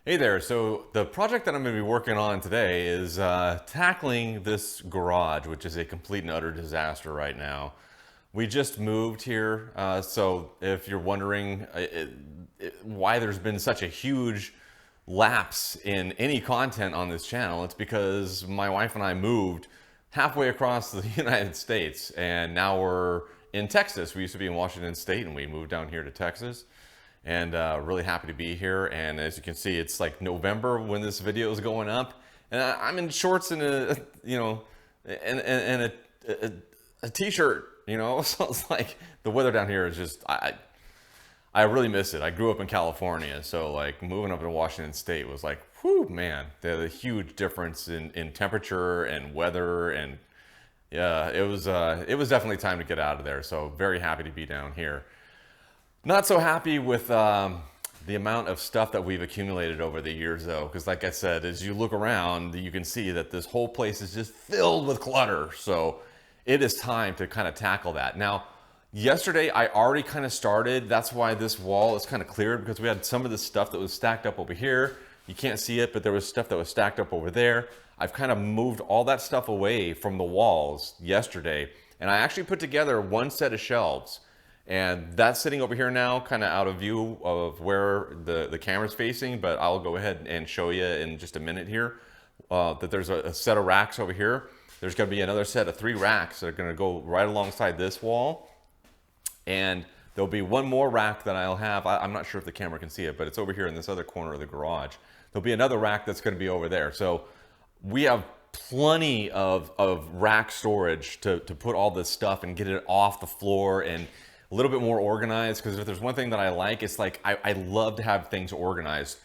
Hey there, so the project that I'm going to be working on today is tackling this garage, which is a complete and utter disaster right now. We just moved here, so if you're wondering why there's been such a huge lapse in any content on this channel, it's because my wife and I moved halfway across the United States, and now we're in Texas. We used to be in Washington State, and we moved down here to Texas, and really happy to be here. And as you can see, it's like November when this video is going up, and I'm in shorts and a and a t-shirt, so it's like the weather down here is just I really miss it. I grew up in California, so like moving up to Washington State was like, whew, man, the huge difference in temperature and weather. And yeah, it was definitely time to get out of there, so very happy to be down here. Not so happy with the amount of stuff that we've accumulated over the years, though, because like I said, as you look around, you can see that this whole place is just filled with clutter. So it is time to kind of tackle that. Now, yesterday I already kind of started. That's why this wall is kind of cleared, because we had some of the stuff that was stacked up over here. You can't see it, but there was stuff that was stacked up over there. I've kind of moved all that stuff away from the walls yesterday, and I actually put together one set of shelves. And that's sitting over here now, kind of out of view of where the camera's facing, but I'll go ahead and show you in just a minute here that there's a set of racks over here. There's going to be another set of 3 racks that are going to go right alongside this wall. And there'll be one more rack that I'll have. I'm not sure if the camera can see it, but it's over here in this other corner of the garage. There'll be another rack that's going to be over there. So we have plenty of rack storage to put all this stuff and get it off the floor and a little bit more organized. Because if there's one thing that I like, it's like I love to have things organized.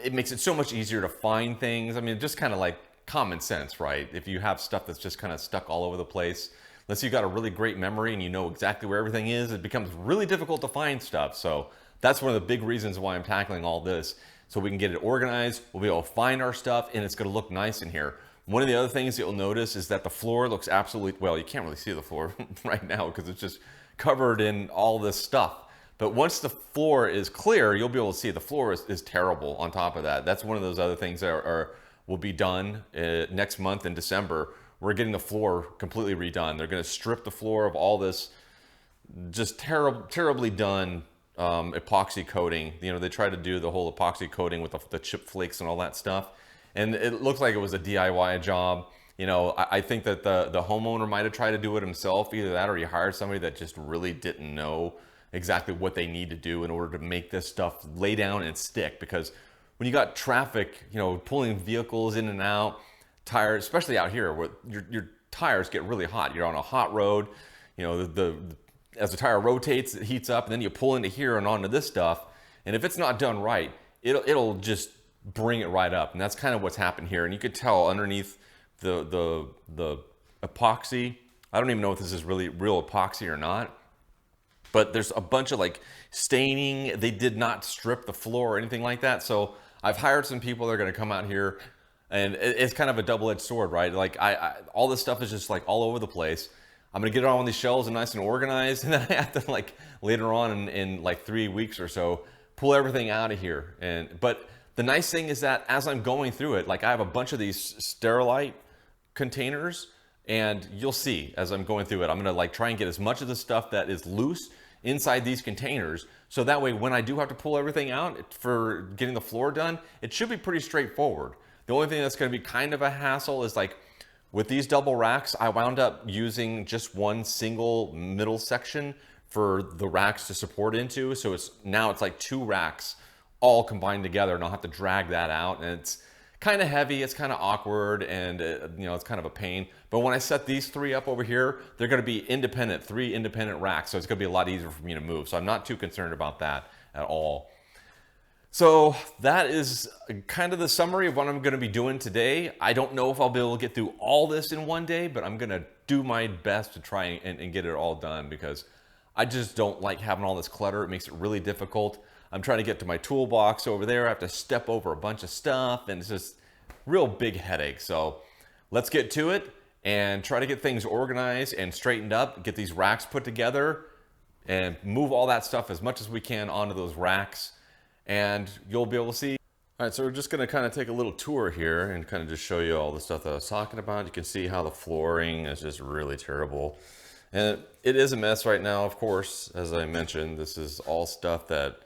It makes it so much easier to find things. I mean, just kind of like common sense, right? If you have stuff that's just kind of stuck all over the place, unless you've got a really great memory and you know exactly where everything is, it becomes really difficult to find stuff. So that's one of the big reasons why I'm tackling all this, so we can get it organized. We'll be able to find our stuff, and it's going to look nice in here. One of the other things that you'll notice is that the floor looks absolutely, well, you can't really see the floor right now because it's just covered in all this stuff. But once the floor is clear, you'll be able to see the floor is terrible on top of that. That's one of those other things that will be done next month in December. We're getting the floor completely redone. They're going to strip the floor of all this just terribly done epoxy coating. They try to do the whole epoxy coating with the chip flakes and all that stuff. And it looked like it was a DIY job. I think that the homeowner might have tried to do it himself. Either that or he hired somebody that just really didn't know exactly what they need to do in order to make this stuff lay down and stick. Because when you got traffic, pulling vehicles in and out, tires, especially out here where your tires get really hot. You're on a hot road, as the tire rotates, it heats up, and then you pull into here and onto this stuff. And if it's not done right, it'll just bring it right up. And that's kind of what's happened here. And you could tell underneath the epoxy, I don't even know if this is really real epoxy or not, but there's a bunch of like staining. They did not strip the floor or anything like that. So I've hired some people that are going to come out here, and it's kind of a double-edged sword, right? Like all this stuff is just like all over the place. I'm going to get it on these shelves and nice and organized, and then I have to, like, later on in like 3 weeks or so, pull everything out of here. But the nice thing is that as I'm going through it, like I have a bunch of these Sterilite containers, and you'll see as I'm going through it, I'm going to like try and get as much of the stuff that is loose inside these containers, so that way when I do have to pull everything out for getting the floor done, it should be pretty straightforward. The only thing that's going to be kind of a hassle is like with these double racks, I wound up using just one single middle section for the racks to support into. So it's like 2 racks all combined together, and I'll have to drag that out, and it's kind of heavy, it's kind of awkward, and it's kind of a pain. But when I set these 3 up over here, they're going to be independent, 3 independent racks, so it's going to be a lot easier for me to move. So I'm not too concerned about that at all. So that is kind of the summary of what I'm going to be doing today. I don't know if I'll be able to get through all this in one day, but I'm going to do my best to try and get it all done, because I just don't like having all this clutter. It makes it really difficult. I'm trying to get to my toolbox over there. I have to step over a bunch of stuff, and it's just real big headache. So let's get to it and try to get things organized and straightened up, get these racks put together, and move all that stuff as much as we can onto those racks. And you'll be able to see All right, so we're just gonna kind of take a little tour here and kind of just show you all the stuff that I was talking about. You can see how the flooring is just really terrible. And it is a mess right now, of course. As I mentioned, this is all stuff that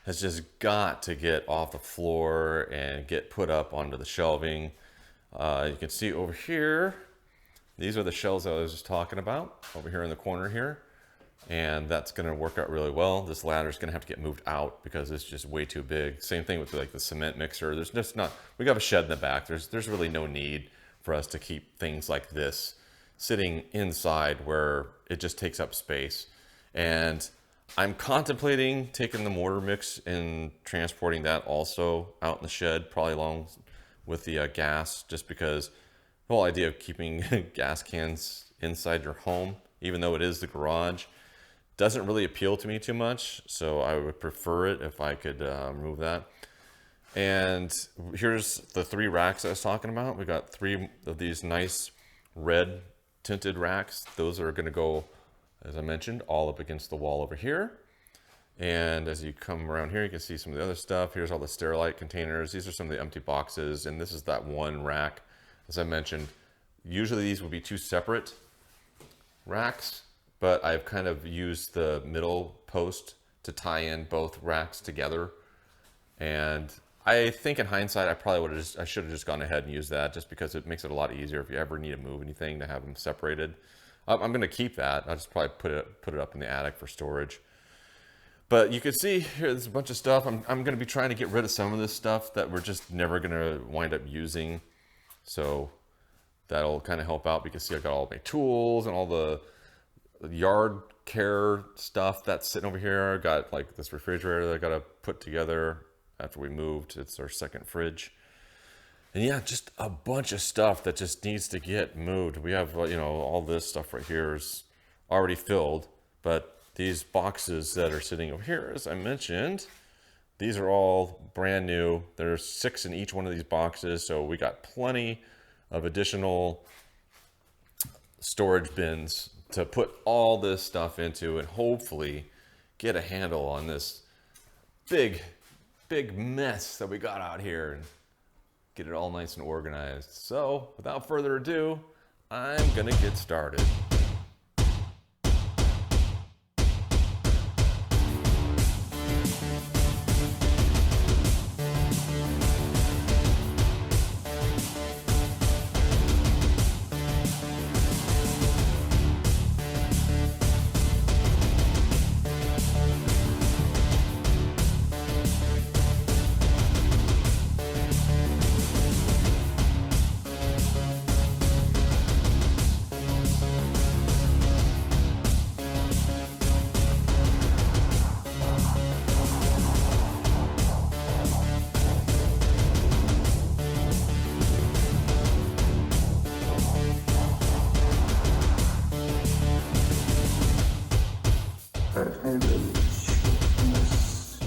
has just got to get off the floor and get put up onto the shelving. You can see over here, these are the shelves that I was just talking about over here in the corner here. And that's going to work out really well. This ladder is going to have to get moved out because it's just way too big. Same thing with like the cement mixer. There's just not, we got a shed in the back. There's really no need for us to keep things like this sitting inside where it just takes up space. And I'm contemplating taking the mortar mix and transporting that also out in the shed, probably along with the gas, just because the whole idea of keeping gas cans inside your home, even though it is the garage, doesn't really appeal to me too much. So I would prefer it if I could remove that. And here's the 3 racks I was talking about. We got 3 of these nice red tinted racks. Those are going to go, as I mentioned, all up against the wall over here. And as you come around here, you can see some of the other stuff. Here's all the Sterilite containers. These are some of the empty boxes. And this is that one rack. As I mentioned, usually these would be 2 separate racks, but I've kind of used the middle post to tie in both racks together. And I think in hindsight, I should have just gone ahead and used that, just because it makes it a lot easier if you ever need to move anything to have them separated. I'm going to keep that. I'll just probably put it up in the attic for storage. But you can see here, there's a bunch of stuff. I'm going to be trying to get rid of some of this stuff that we're just never going to wind up using. So that'll kind of help out, because see, I've got all my tools and all the yard care stuff that's sitting over here. I got like this refrigerator that I got to put together after we moved. It's our second fridge. And yeah, just a bunch of stuff that just needs to get moved. We have, you know, all this stuff right here is already filled, but these boxes that are sitting over here, as I mentioned, these are all brand new. There's 6 in each one of these boxes, so we got plenty of additional storage bins to put all this stuff into and hopefully get a handle on this big mess that we got out here and get it all nice and organized. So without further ado, I'm gonna get started.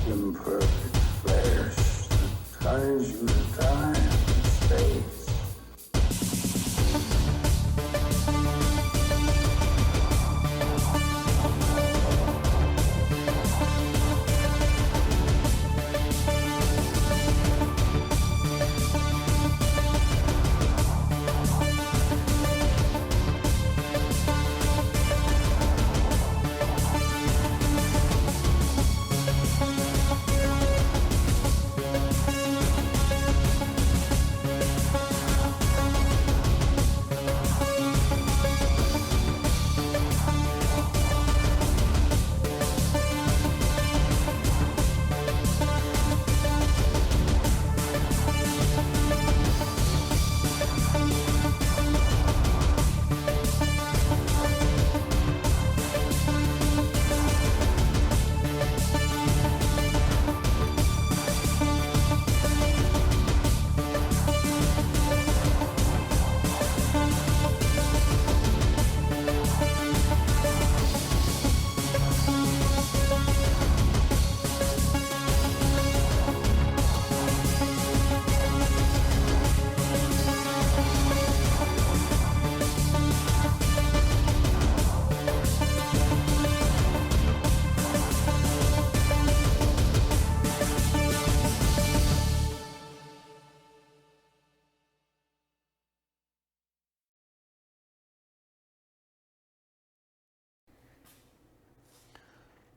Imperfect flesh that ties you to time and space.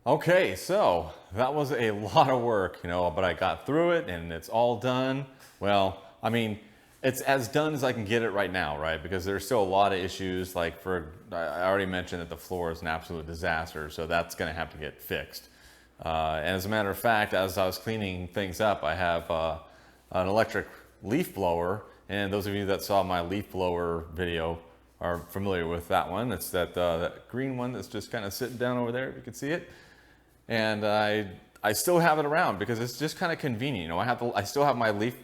Okay, so that was a lot of work, but I got through it and it's all done. Well, I mean, it's as done as I can get it right now, right? Because there's still a lot of issues. Like I already mentioned that the floor is an absolute disaster, so that's going to have to get fixed. And as a matter of fact, as I was cleaning things up, I have an electric leaf blower. And those of you that saw my leaf blower video are familiar with that one. It's that green one that's just kind of sitting down over there, if you can see it. And I still have it around because it's just kind of convenient. I still have my leaf,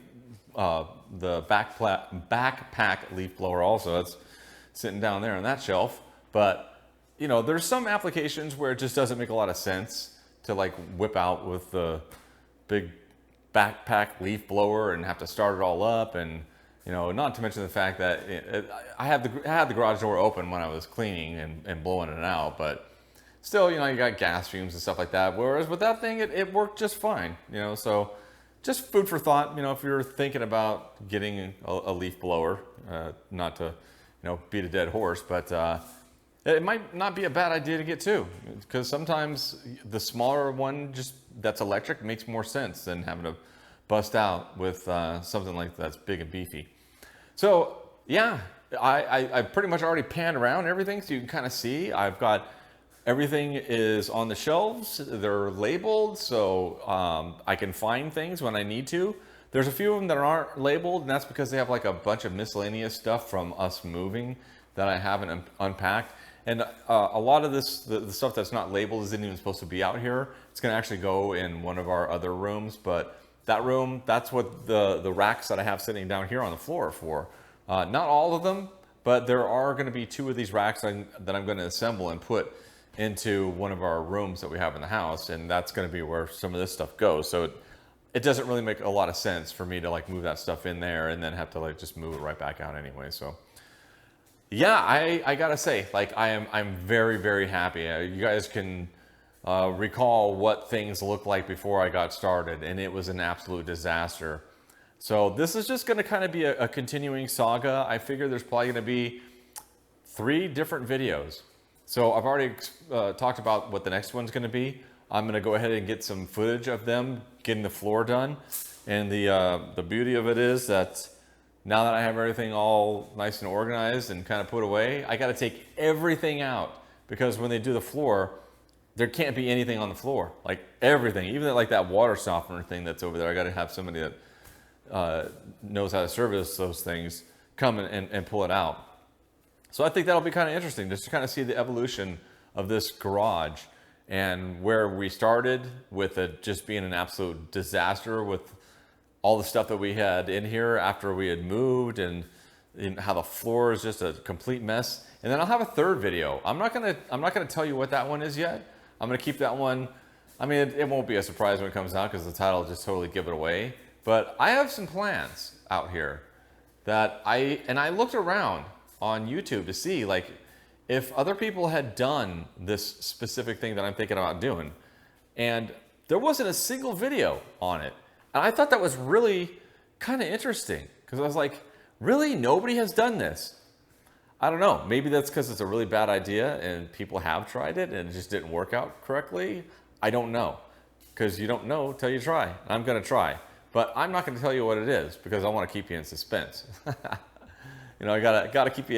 the backpack leaf blower also. It's sitting down there on that shelf. But there's some applications where it just doesn't make a lot of sense to like whip out with the big backpack leaf blower and have to start it all up. And not to mention the fact that I had the garage door open when I was cleaning and blowing it out, but still, you got gas fumes and stuff like that. Whereas with that thing, it worked just fine. So just food for thought. If you're thinking about getting a leaf blower, not to beat a dead horse, but it might not be a bad idea to get two, because sometimes the smaller one that's electric makes more sense than having to bust out with something like that's big and beefy. So yeah, I pretty much already panned around everything, so you can kind of see I've got everything is on the shelves. They're labeled, so I can find things when I need to. There's a few of them that aren't labeled, and that's because they have like a bunch of miscellaneous stuff from us moving that I haven't unpacked. And a lot of this, the stuff that's not labeled isn't even supposed to be out here. It's going to actually go in one of our other rooms, but that room, that's what the racks that I have sitting down here on the floor are for. Not all of them, but there are going to be two of these racks that I'm going to assemble and put into one of our rooms that we have in the house, and that's going to be where some of this stuff goes. So it doesn't really make a lot of sense for me to like move that stuff in there and then have to like just move it right back out anyway. So yeah, I gotta say, like I'm very, very happy. You guys can recall what things looked like before I got started, and it was an absolute disaster. So this is just going to kind of be a continuing saga. I figure there's probably going to be 3 different videos. So I've already talked about what the next one's going to be. I'm going to go ahead and get some footage of them getting the floor done. And the beauty of it is that now that I have everything all nice and organized and kind of put away, I got to take everything out, because when they do the floor, there can't be anything on the floor, like everything, even like that water softener thing that's over there. I got to have somebody that knows how to service those things come and pull it out. So I think that'll be kind of interesting, just to kind of see the evolution of this garage and where we started with it just being an absolute disaster with all the stuff that we had in here after we had moved, and how the floor is just a complete mess. And then I'll have a third video. I'm not gonna tell you what that one is yet. I'm gonna keep that one. I mean, it won't be a surprise when it comes out, because the title will just totally give it away. But I have some plans out here that I looked around on YouTube to see like if other people had done this specific thing that I'm thinking about doing, and there wasn't a single video on it. And I thought that was really kind of interesting, because I was like, really? Nobody has done this? I don't know. Maybe that's because it's a really bad idea and people have tried it and it just didn't work out correctly. I don't know, because you don't know till you try. I'm going to try, but I'm not going to tell you what it is, because I want to keep you in suspense. I gotta keep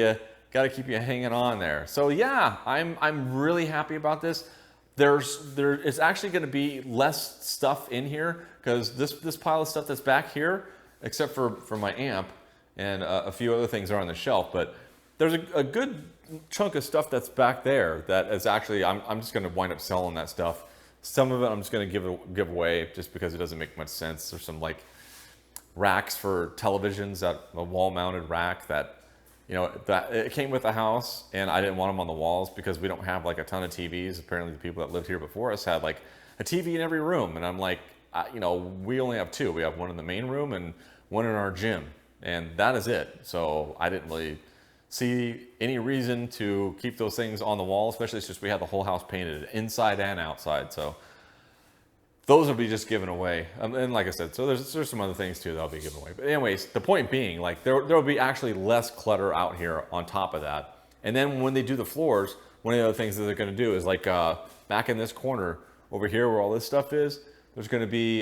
you hanging on there. So yeah, I'm really happy about this. There is actually going to be less stuff in here, because this pile of stuff that's back here, except for my amp and a few other things are on the shelf, but there's a good chunk of stuff that's back there that is actually, I'm just going to wind up selling that stuff. Some of it I'm just going to give away just because it doesn't make much sense. There's some like racks for televisions, a wall mounted rack that that it came with the house, and I didn't want them on the walls because we don't have like a ton of TVs. Apparently the people that lived here before us had like a TV in every room, and I'm like, we only have 2. We have one in the main room and one in our gym, and that is it. So I didn't really see any reason to keep those things on the wall, especially since we had the whole house painted inside and outside. So those will be just given away. And like I said, so there's some other things too that'll be given away. But anyways, the point being, like there'll be actually less clutter out here on top of that. And then when they do the floors, one of the other things that they're going to do is like back in this corner, over here where all this stuff is, there's going to be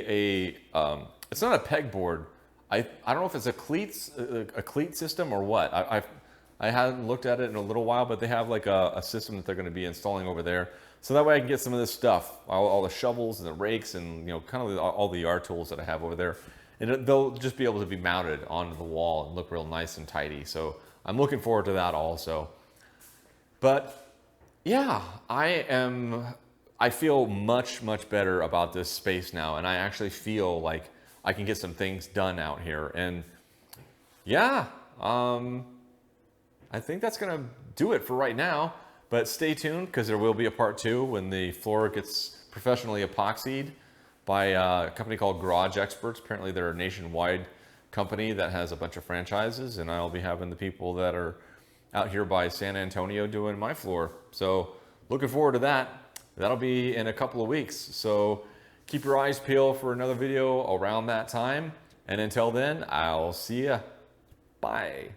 it's not a pegboard. I don't know if it's a cleat system or what. I haven't looked at it in a little while, but they have like a system that they're going to be installing over there. So that way I can get some of this stuff, all the shovels and the rakes and kind of all the yard tools that I have over there. And they'll just be able to be mounted onto the wall and look real nice and tidy. So I'm looking forward to that also. But yeah, I feel much, much better about this space now. And I actually feel like I can get some things done out here. And yeah, I think that's going to do it for right now. But stay tuned, because there will be a part 2 when the floor gets professionally epoxied by a company called Garage Experts. Apparently they're a nationwide company that has a bunch of franchises, and I'll be having the people that are out here by San Antonio doing my floor. So looking forward to that. That'll be in a couple of weeks. So keep your eyes peeled for another video around that time. And until then, I'll see ya. Bye.